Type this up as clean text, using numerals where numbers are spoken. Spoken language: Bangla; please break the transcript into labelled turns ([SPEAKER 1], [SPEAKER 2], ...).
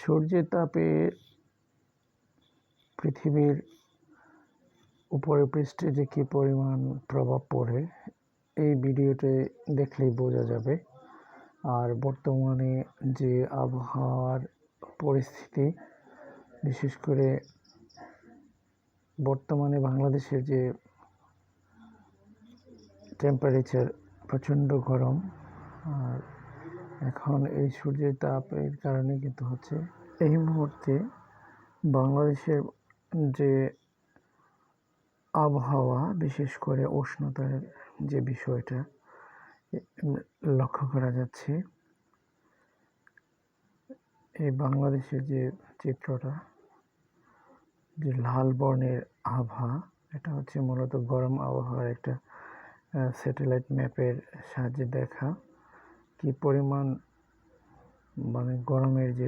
[SPEAKER 1] সূর্যের তাপে পৃথিবীর উপরের পৃষ্ঠে যে কী পরিমাণ প্রভাব পড়ে এই ভিডিওতে দেখলেই বোঝা যাবে। আর বর্তমানে যে আবহাওয়ার পরিস্থিতি, বিশেষ করে বর্তমানে বাংলাদেশের যে টেম্পারেচার প্রচণ্ড গরম, আর এখন এই সূর্যের তাপের কারণে কিন্তু হচ্ছে এই মুহূর্তে বাংলাদেশের যে আবহাওয়া, বিশেষ করে উষ্ণতার যে বিষয়টা লক্ষ্য করা যাচ্ছে। এই বাংলাদেশের যে চিত্রটা, যে লাল বর্ণের আভা, এটা হচ্ছে মূলত গরম আবহাওয়ার একটা স্যাটেলাইট ম্যাপের সাহায্যে দেখা কি পরিমাণ মানে গরমের যে